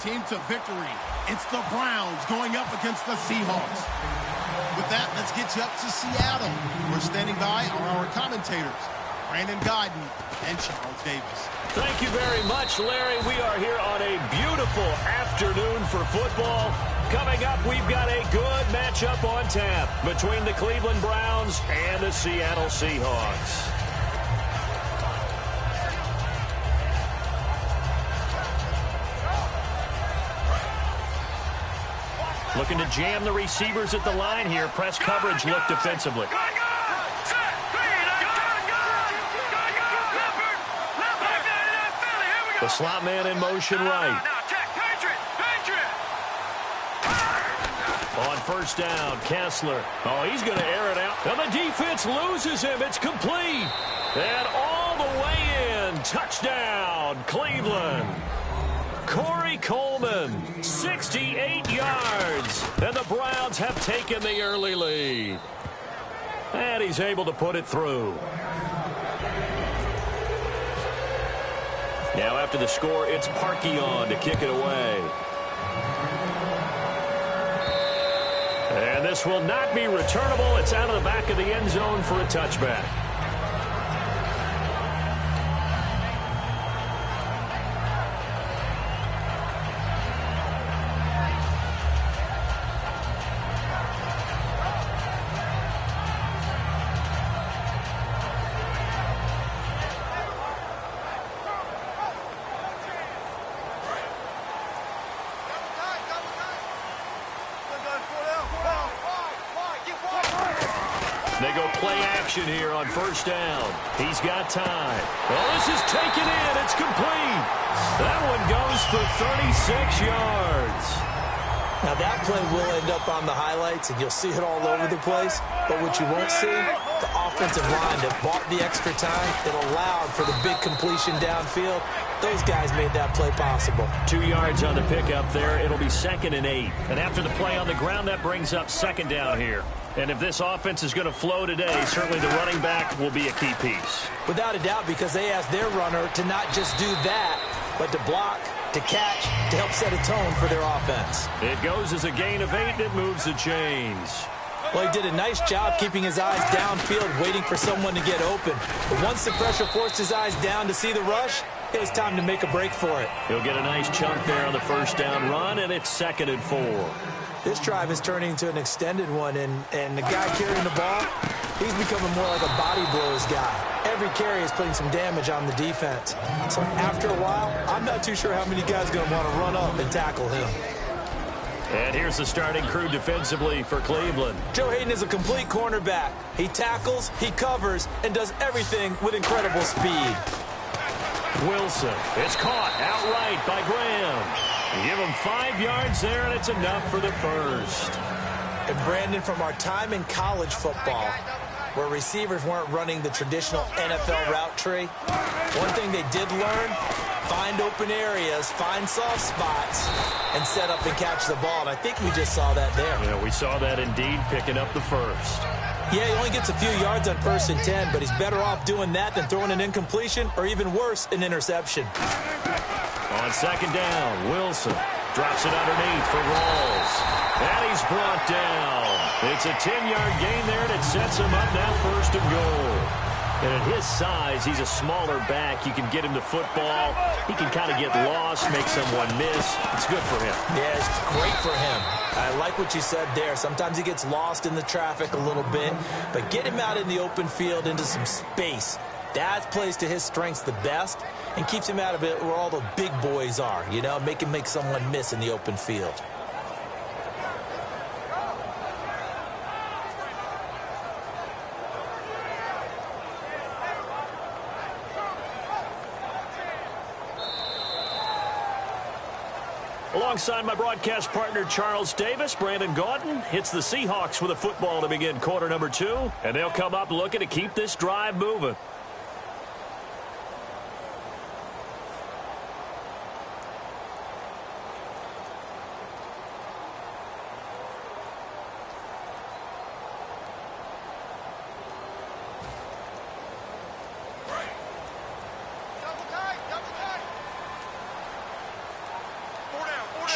team to victory. It's the Browns going up against the Seahawks. With that, let's get you up to Seattle. We're standing by are our commentators, Brandon Gaudin and Charles Davis. Thank you very much, Larry. We are here on a beautiful afternoon for football. Coming up, we've got a good matchup on tap between the Cleveland Browns and the Seattle Seahawks. Looking to jam the receivers at the line here. Press coverage look defensively. The slot man in motion right. On first down, Kessler. Oh, he's going to air it out. And the defense loses him. It's complete. And all the way in. Touchdown, Cleveland. Corey Coleman, 68 yards. And the Browns have taken the early lead. And he's able to put it through. Now after the score, it's Parkey on to kick it away. And this will not be returnable. It's out of the back of the end zone for a touchback. They go play action here on first down. He's got time. Well, this is taken in. It's complete. That one goes for 36 yards. Now, that play will end up on the highlights, and you'll see it all over the place. But what you won't see, the offensive line that bought the extra time, that allowed for the big completion downfield, those guys made that play possible. 2 yards on the pickup there. It'll be 2nd and 8. And after the play on the ground, that brings up 2nd down here. And if this offense is going to flow today, certainly the running back will be a key piece. Without a doubt, because they asked their runner to not just do that, but to block, to catch, to help set a tone for their offense. It goes as a gain of 8, and it moves the chains. Well, he did a nice job keeping his eyes downfield, waiting for someone to get open. But once the pressure forced his eyes down to see the rush, it was time to make a break for it. He'll get a nice chunk there on the first down run, and it's 2nd and 4. This drive is turning into an extended one, and the guy carrying the ball, he's becoming more like a body blows guy. Every carry is putting some damage on the defense. So after a while, I'm not too sure how many guys are going to want to run up and tackle him. And here's the starting crew defensively for Cleveland. Joe Hayden is a complete cornerback. He tackles, he covers, and does everything with incredible speed. Wilson, it's caught outright by Graham. Give him 5 yards there, and it's enough for the first. And Brandon, from our time in college football, where receivers weren't running the traditional NFL route tree, one thing they did learn, find open areas, find soft spots, and set up and catch the ball. And I think we just saw that there. Yeah, we saw that indeed, picking up the first. Yeah, he only gets a few yards on 1st and 10, but he's better off doing that than throwing an incompletion, or even worse, an interception. On 2nd down, Wilson drops it underneath for Rawls. And he's brought down. It's a 10-yard gain there, and it sets him up now 1st and goal. And at his size, he's a smaller back. You can get him to football. He can kind of get lost, make someone miss. It's good for him. Yeah, it's great for him. I like what you said there. Sometimes he gets lost in the traffic a little bit, but get him out in the open field into some space. That plays to his strengths the best and keeps him out of it where all the big boys are, you know, make him make someone miss in the open field. Alongside my broadcast partner, Charles Davis, Brandon Gaudin hits the Seahawks with a football to begin quarter number 2, and they'll come up looking to keep this drive moving.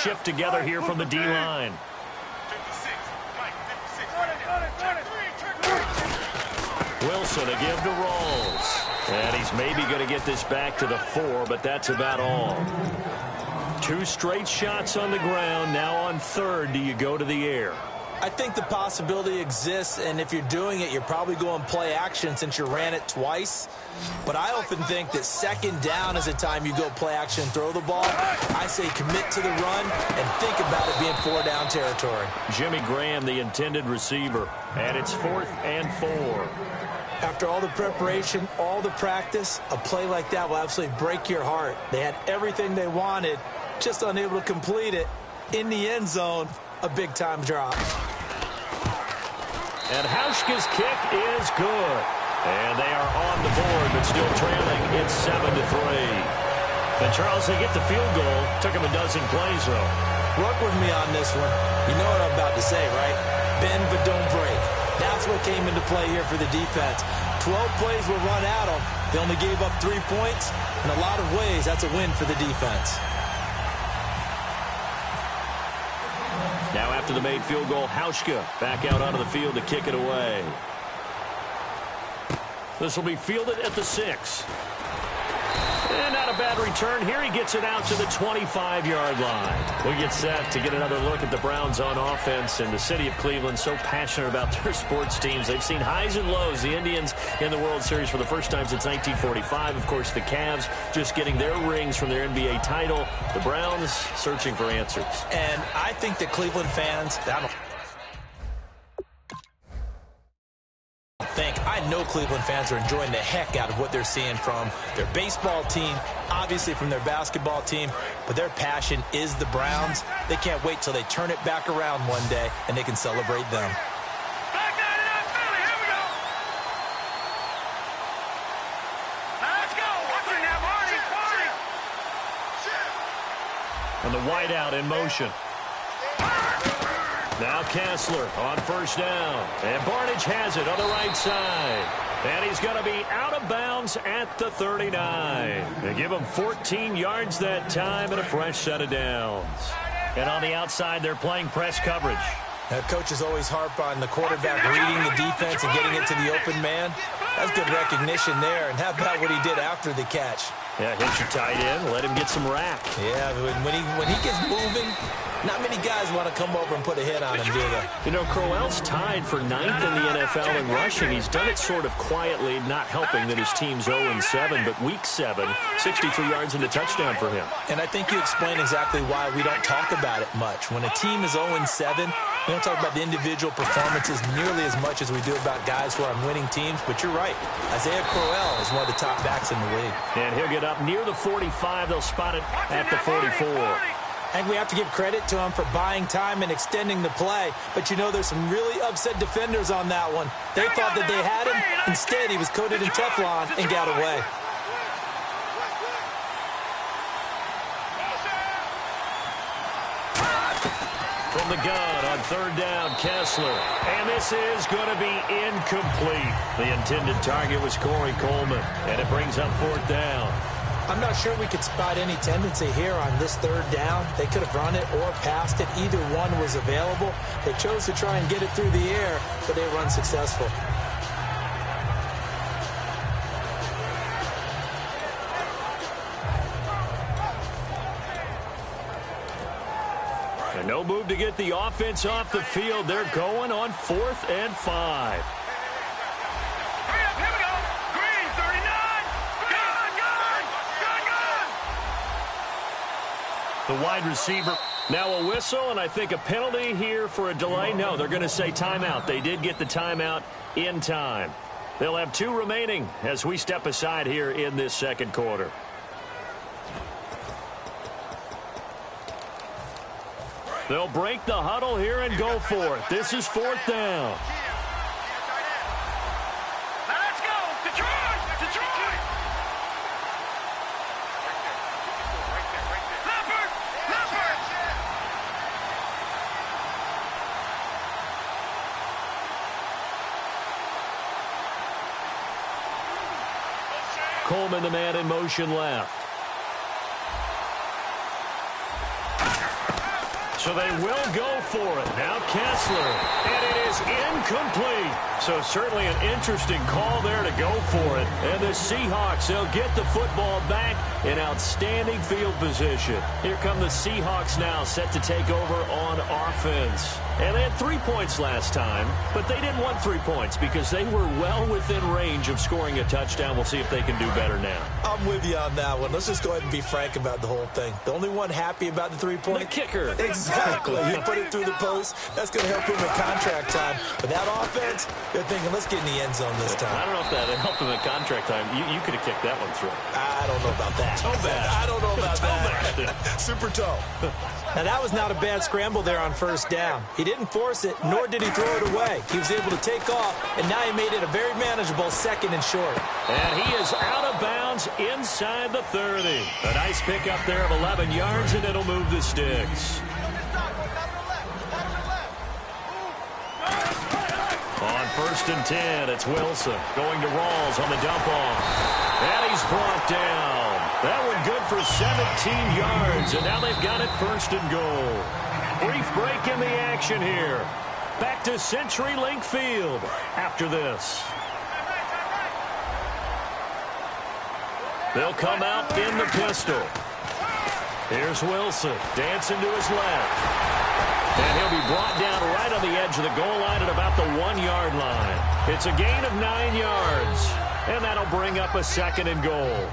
shift together here from the D-line. Wilson to give to Rawls. And he's maybe going to get this back to the 4, but that's about all. 2 straight shots on the ground. Now on 3rd, do you go to the air? I think the possibility exists, and if you're doing it, you're probably going play action since you ran it twice. But I often think that 2nd down is the time you go play action and throw the ball. I say commit to the run and think about it being 4-down territory. Jimmy Graham, the intended receiver, and it's 4th and 4. After all the preparation, all the practice, a play like that will absolutely break your heart. They had everything they wanted, just unable to complete it. In the end zone, a big-time drop. And Hauschka's kick is good. And they are on the board, but still trailing. It's 7-3. And Charles, they get the field goal. Took him a dozen plays, though. Work with me on this one. You know what I'm about to say, right? Bend but don't break. That's what came into play here for the defense. 12 plays were run at them. They only gave up 3 points. In a lot of ways, that's a win for the defense. Now after the made field goal, Hauschka back out onto the field to kick it away. This will be fielded at the 6. And not a bad return here. He gets it out to the 25-yard line. We get set to get another look at the Browns on offense. And the city of Cleveland so passionate about their sports teams. They've seen highs and lows. The Indians in the World Series for the first time since 1945. Of course, the Cavs just getting their rings from their NBA title. The Browns searching for answers. And I think that Cleveland fans, I know Cleveland fans are enjoying the heck out of what they're seeing from their baseball team, obviously from their basketball team, but their passion is the Browns. They can't wait till they turn it back around one day and they can celebrate them. And the wideout in motion. Now Kessler on 1st down. And Barnidge has it on the right side. And he's going to be out of bounds at the 39. They give him 14 yards that time and a fresh set of downs. And on the outside, they're playing press coverage. Coaches always harp on the quarterback reading the defense and getting it to the open man. That's good recognition there. And how about what he did after the catch? Yeah, hit your tight end, let him get some rack. Yeah, when he gets moving, not many guys want to come over and put a hit on him, do they? You know, Crowell's tied for 9th in the NFL in rushing. He's done it sort of quietly, not helping that his team's 0-7, but week 7, 63 yards and a touchdown for him. And I think you explain exactly why we don't talk about it much. When a team is 0-7, we don't talk about the individual performances nearly as much as we do about guys who are on winning teams, but you're right. Isaiah Crowell is one of the top backs in the league. And he'll get up near the 45. They'll spot it at the 44. I think we have to give credit to him for buying time and extending the play. But, you know, there's some really upset defenders on that one. They thought that they had him. Instead, he was coated in Teflon and got away. From the gun on 3rd down, Kessler. And this is going to be incomplete. The intended target was Corey Coleman. And it brings up 4th down. I'm not sure we could spot any tendency here on this 3rd down. They could have run it or passed it. Either one was available. They chose to try and get it through the air, but they were unsuccessful. And no move to get the offense off the field. They're going on 4th and 5. The wide receiver. Now a whistle, and I think a penalty here for a delay. No, they're going to say timeout. They did get the timeout in time. They'll have 2 remaining as we step aside here in this 2nd quarter. They'll break the huddle here and go for it. This is 4th down. Let's go! Detroit! Detroit! Leopard! Leopard! Coleman, the man in motion left. So they will go for it. Now Kessler, and it is incomplete. So certainly an interesting call there to go for it. And the Seahawks, they'll get the football back in outstanding field position. Here come the Seahawks now, set to take over on offense. And they had 3 points last time, but they didn't want 3 points because they were well within range of scoring a touchdown. We'll see if they can do better now. I'm with you on that one. Let's just go ahead and be frank about the whole thing. The only one happy about the 3-point? The kicker. Exactly. You put it through the post. That's going to help him in contract time. But that offense, they're thinking, let's get in the end zone this time. I don't know if that helped him in contract time. You could have kicked that one through. I don't know about that. Toe bash. I don't know about that. Bash. Super toe. Now, that was not a bad scramble there on first down. He didn't force it, nor did he throw it away. He was able to take off, and now he made it a very manageable 2nd and short. And he is out of bounds inside the 30. A nice pickup there of 11 yards, and it'll move the sticks. On 1st and 10, it's Wilson going to Rawls on the dump off. And he's brought down. That one good for 17 yards, and now they've got it 1st and goal. Brief break in the action here. Back to CenturyLink Field after this. They'll come out in the pistol. Here's Wilson dancing to his left. And he'll be brought down right on the edge of the goal line at about the 1-yard line. It's a gain of 9 yards, and that'll bring up a 2nd and goal.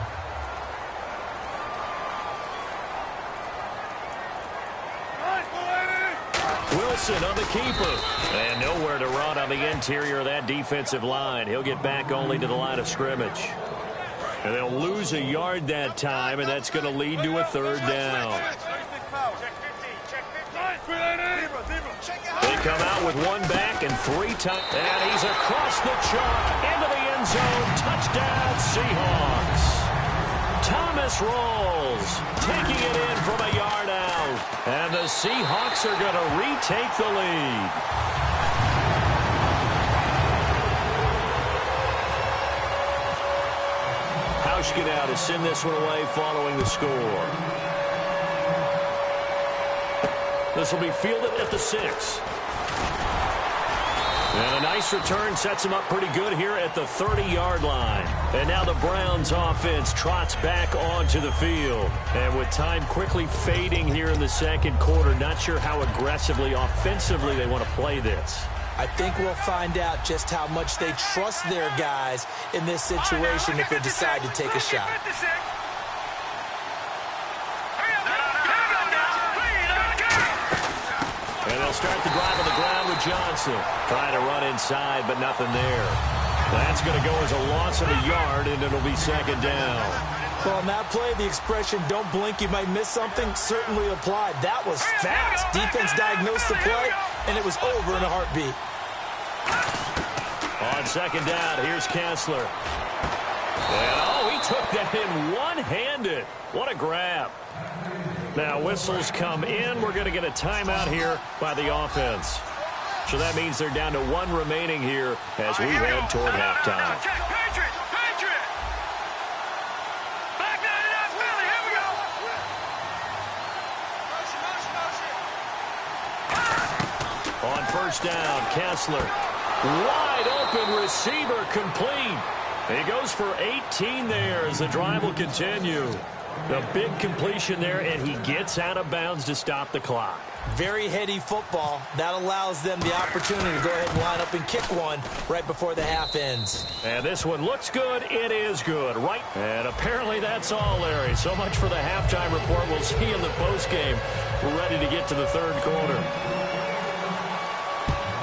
Wilson on the keeper. And nowhere to run on the interior of that defensive line. He'll get back only to the line of scrimmage. And they'll lose a yard that time, and that's going to lead to a 3rd down. They come out with 1 back and 3 times. And he's across the chalk into the end zone. Touchdown, Seahawks. Thomas Rawls taking it in from a yard out. And the Seahawks are going to retake the lead. Hauschka to send this one away following the score. This will be fielded at the 6. And a nice return sets him up pretty good here at the 30-yard line. And now the Browns offense trots back onto the field. And with time quickly fading here in the 2nd quarter, not sure how aggressively, offensively they want to play this. I think we'll find out just how much they trust their guys in this situation if they decide to take a shot. And they'll start the drive on the ground with Johnson. Trying to run inside, but nothing there. That's going to go as a loss of a yard, and it'll be 2nd down. Well, on that play, the expression, don't blink, you might miss something, certainly applied. That was fast. Defense diagnosed the play, and it was over in a heartbeat. On 2nd down, here's Kessler. And, oh, he took that in one-handed. What a grab. Now, whistles come in. We're going to get a timeout here by the offense. So that means they're down to 1 remaining here as we head toward halftime. On 1st down, Kessler. Wide open receiver complete. He goes for 18 there as the drive will continue. A big completion there, and he gets out of bounds to stop the clock. Very heady football. That allows them the opportunity to go ahead and line up and kick one right before the half ends. And this one looks good. It is good, right? And apparently that's all, Larry. So much for the halftime report. We'll see you in the postgame. We're ready to get to the 3rd quarter.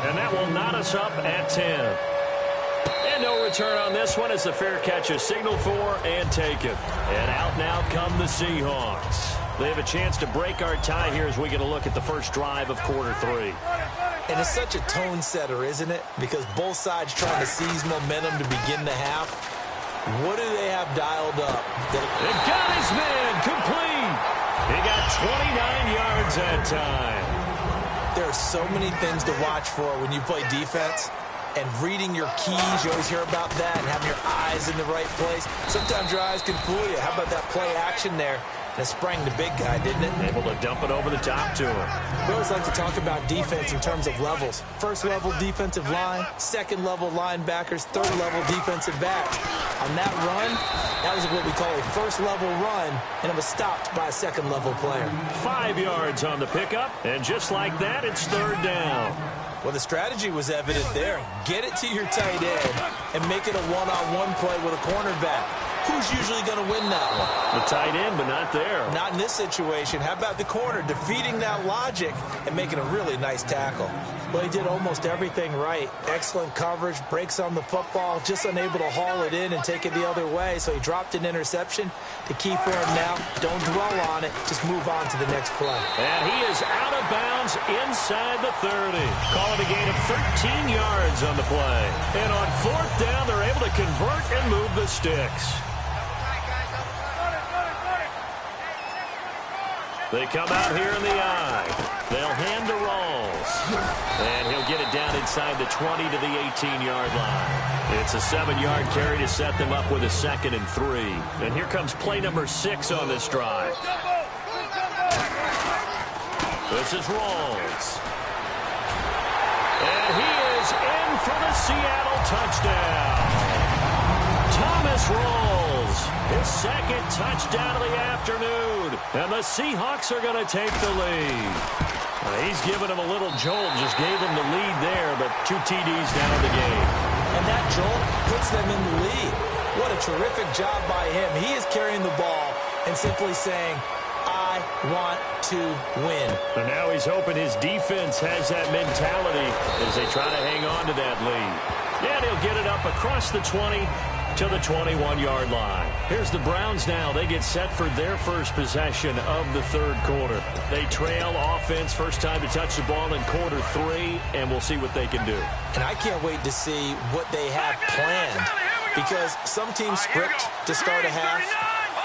And that will knot us up at 10. And no return on this one as the fair catch is signaled for and taken. And out now come the Seahawks. They have a chance to break our tie here as we get a look at the first drive of quarter 3. And it's such a tone setter, isn't it? Because both sides trying to seize momentum to begin the half. What do they have dialed up? They got his man complete. He got 29 yards that time. There are so many things to watch for when you play defense. And reading your keys, you always hear about that, and having your eyes in the right place. Sometimes your eyes can fool you. How about that play action there? And it sprang the big guy, didn't it? Able to dump it over the top to him. We always like to talk about defense in terms of levels. First level defensive line, second level linebackers, third level defensive backs. On that run, that was what we call a first level run, and it was stopped by a second level player. 5 yards on the pickup, and just like that, it's third down. Well, the strategy was evident there. Get it to your tight end and make it a one-on-one play with a cornerback. Who's usually going to win that one? The tight end, but not there. Not in this situation. How about the corner defeating that logic and making a really nice tackle? Well, he did almost everything right. Excellent coverage, breaks on the football, just unable to haul it in and take it the other way. So he dropped an interception. The key for him now, don't dwell on it. Just move on to the next play. And he is out of bounds inside the 30. Call it a gain of 13 yards on the play. And on fourth down, they're able to convert and move the sticks. They come out here in the eye. They'll hand to Rawls. And he'll get it down inside the 20 to the 18-yard line. It's a 7-yard carry to set them up with a 2nd and 3. And here comes play number 6 on this drive. This is Rawls. And he is in for the Seattle touchdown. Thomas Rawls, his 2nd touchdown of the afternoon. And the Seahawks are going to take the lead. He's given him a little jolt, just gave him the lead there, but 2 TDs down in the game. And that jolt puts them in the lead. What a terrific job by him. He is carrying the ball and simply saying, I want to win. And now he's hoping his defense has that mentality as they try to hang on to that lead. And he'll get it up across the 20 to the 21-yard line. Here's the Browns now. They get set for their first possession of the third quarter. They trail offense, first time to touch the ball in quarter 3, and we'll see what they can do. And I can't wait to see what they have planned, because some teams script to start a half.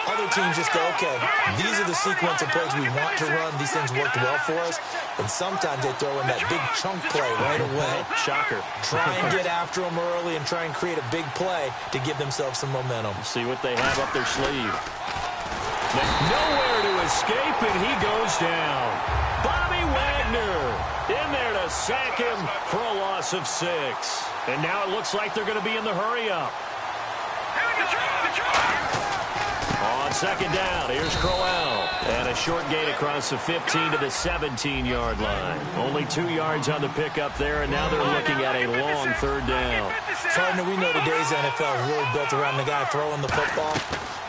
Other teams just go, okay, these are the sequence of plays we want to run. These things worked well for us. And sometimes they throw in that big chunk play right away. Shocker. Try and get after them early and try and create a big play to give themselves some momentum. See what they have up their sleeve. Nowhere to escape, and he goes down. Bobby Wagner in there to sack him for a loss of 6. And now it looks like they're going to be in the hurry-up. On 2nd down, here's Crowell. And a short gain across the 15 to the 17-yard line. Only 2 yards on the pickup there, and now they're looking at a long 3rd down. Partner, we know today's NFL is really built around the guy throwing the football.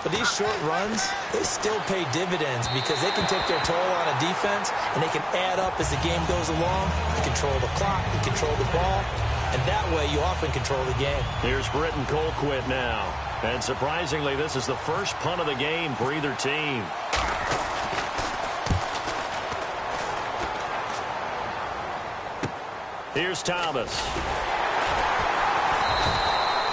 But these short runs, they still pay dividends because they can take their toll on a defense, and they can add up as the game goes along. They control the clock, they control the ball, and that way you often control the game. Here's Britton Colquitt now. And surprisingly, this is the first punt of the game for either team. Here's Thomas.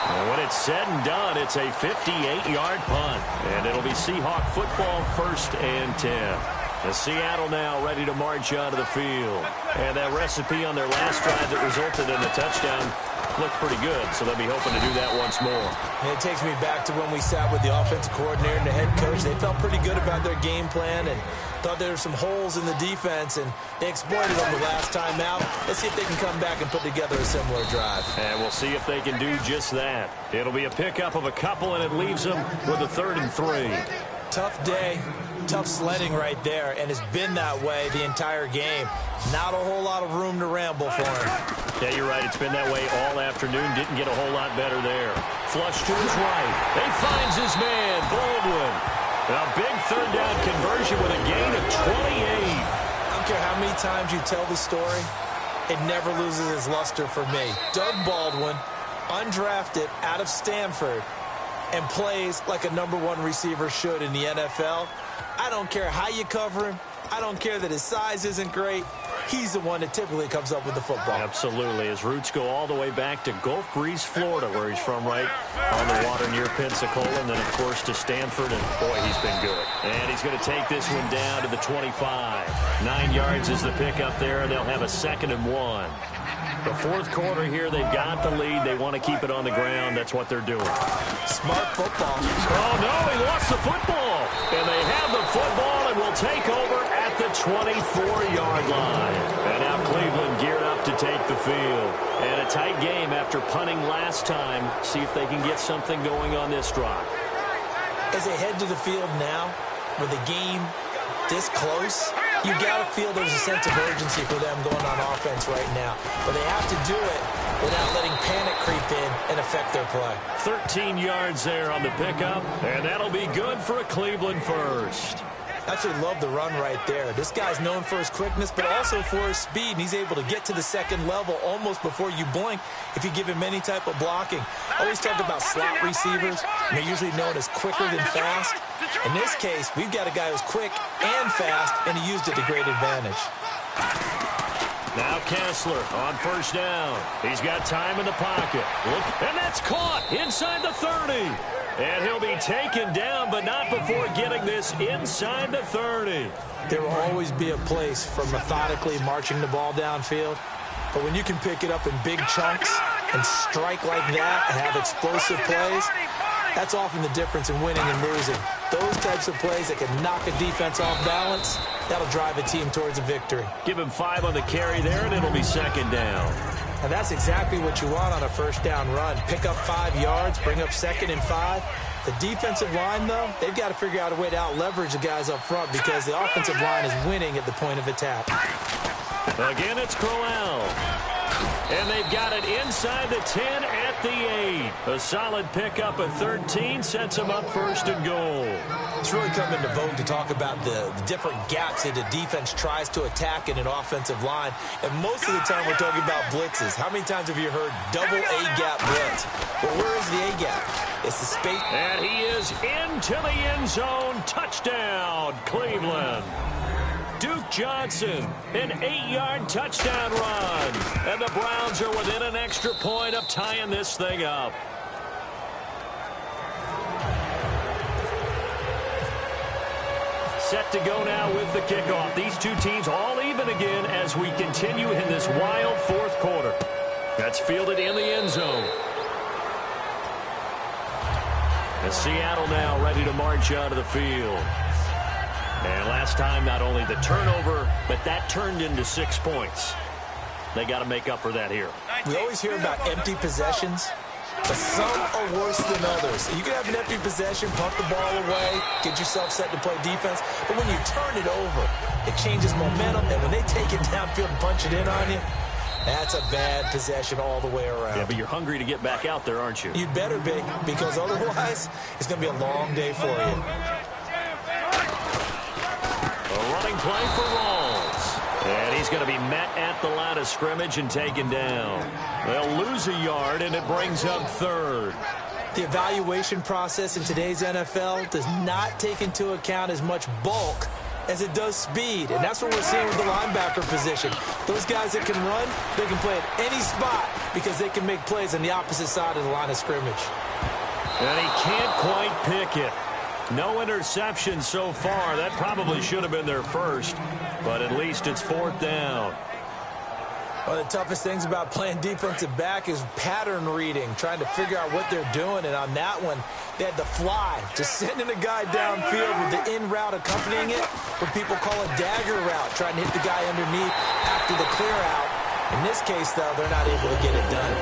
And when it's said and done, it's a 58-yard punt. And it'll be Seahawk football, 1st and 10. And Seattle now ready to march onto the field. And that recipe on their last drive that resulted in a touchdown looked pretty good, so they'll be hoping to do that once more. And it takes me back to when we sat with the offensive coordinator and the head coach. They felt pretty good about their game plan and thought there were some holes in the defense, and they exploited them the last time out. Let's see if they can come back and put together a similar drive. And we'll see if they can do just that. It'll be a pickup of a couple, and it leaves them with a 3rd and 3. Tough day, tough sledding right there, and it's been that way the entire game. Not a whole lot of room to ramble for him. Yeah, you're right. It's been that way all afternoon. Didn't get a whole lot better there. Flush to his right. He finds his man, Baldwin. A big 3rd down conversion with a gain of 28. I don't care how many times you tell the story, it never loses its luster for me. Doug Baldwin, undrafted out of Stanford, and plays like a #1 receiver should in the NFL. I don't care how you cover him. I don't care that his size isn't great. He's the one that typically comes up with the football. Absolutely. His roots go all the way back to Gulf Breeze, Florida, where he's from, right on the water near Pensacola, and then, of course, to Stanford, and, boy, he's been good. And he's going to take this one down to the 25. 9 yards is the pickup there, and they'll have a 2nd and 1. The fourth quarter here, they've got the lead. They want to keep it on the ground. That's what they're doing. Smart football. Oh, no, he lost the football. And they have the football and will take over at the 24-yard line. And now Cleveland geared up to take the field. And a tight game after punting last time. See if they can get something going on this drive. As they head to the field now, with the game this close, you got to feel there's a sense of urgency for them going on offense right now. But they have to do it without letting panic creep in and affect their play. 13 yards there on the pickup, and that'll be good for a Cleveland first. Absolutely love the run right there. This guy's known for his quickness, but also for his speed, and he's able to get to the second level almost before you blink if you give him any type of blocking. I always talk about slot receivers, and they're usually known as quicker than fast. In this case, we've got a guy who's quick and fast, and he used it to great advantage. Now Kessler on first down. He's got time in the pocket. Look, and that's caught inside the 30. And he'll be taken down, but not before getting this inside the 30. There will always be a place for methodically marching the ball downfield. But when you can pick it up in big chunks and strike like that and have explosive plays, that's often the difference in winning and losing. Those types of plays that can knock a defense off balance, that'll drive a team towards a victory. Give him 5 on the carry there, and it'll be second down. And that's exactly what you want on a first down run. Pick up 5 yards, bring up 2nd and 5. The defensive line, though, they've got to figure out a way to out-leverage the guys up front because the offensive line is winning at the point of attack. Again, it's Crowell. And they've got it inside the 10 at the 8. A solid pickup at 13 sets them up first and goal. It's really come into vogue to talk about the different gaps that a defense tries to attack in an offensive line. And most of the time we're talking about blitzes. How many times have you heard double A-gap blitz? Well, where is the A-gap? It's the space. And he is into the end zone. Touchdown, Cleveland. Duke Johnson, an 8-yard touchdown run. And the Browns are within an extra point of tying this thing up. Set to go now with the kickoff. These two teams all even again as we continue in this wild fourth quarter. That's fielded in the end zone. And Seattle now ready to march out of the field. And last time, not only the turnover, but that turned into 6 points. They got to make up for that here. We always hear about empty possessions, but some are worse than others. You can have an empty possession, pump the ball away, get yourself set to play defense, but when you turn it over, it changes momentum, and when they take it downfield and punch it in on you, that's a bad possession all the way around. Yeah, but you're hungry to get back out there, aren't you? You'd better be, because otherwise, it's going to be a long day for you. A running play for Rawls. And he's going to be met at the line of scrimmage and taken down. They'll lose a yard, and it brings up third. The evaluation process in today's NFL does not take into account as much bulk as it does speed. And that's what we're seeing with the linebacker position. Those guys that can run, they can play at any spot because they can make plays on the opposite side of the line of scrimmage. And he can't quite pick it. No interception so far. That probably should have been their first, but at least it's fourth down. One of the toughest things about playing defensive back is pattern reading, trying to figure out what they're doing. And on that one, they had the fly, just sending a guy downfield with the in route accompanying it, what people call a dagger route, trying to hit the guy underneath after the clear out. In this case, though, they're not able to get it done.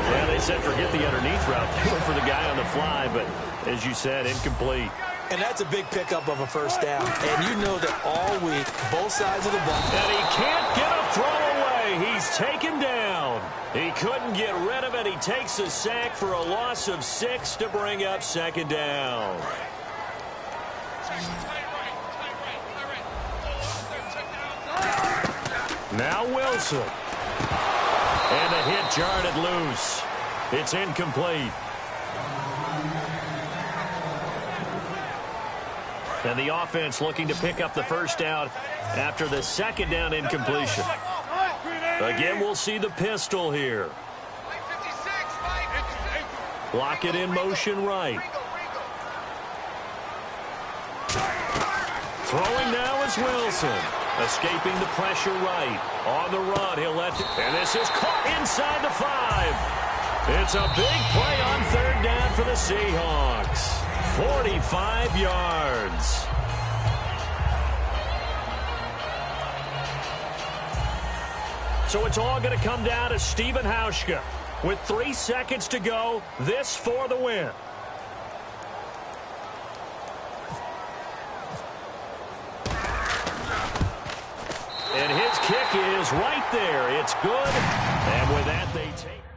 Yeah, they said forget the underneath route. They went for the guy on the fly, but as you said, incomplete. And that's a big pickup of a first down. And you know that all week, both sides of the ball. And he can't get a throw away. He's taken down. He couldn't get rid of it. He takes a sack for a loss of 6 to bring up second down. Now Wilson. And the hit jarred it loose. It's incomplete. And the offense looking to pick up the first down after the second down incompletion. Again, we'll see the pistol here. Block it in motion right. Throwing now is Wilson. Escaping the pressure right. On the run, he'll let it. And this is caught inside the 5. It's a big play on third down for the Seahawks. 45 yards. So it's all going to come down to Steven Hauschka. With 3 seconds to go, this for the win. And his kick is right there. It's good. And with that, they take...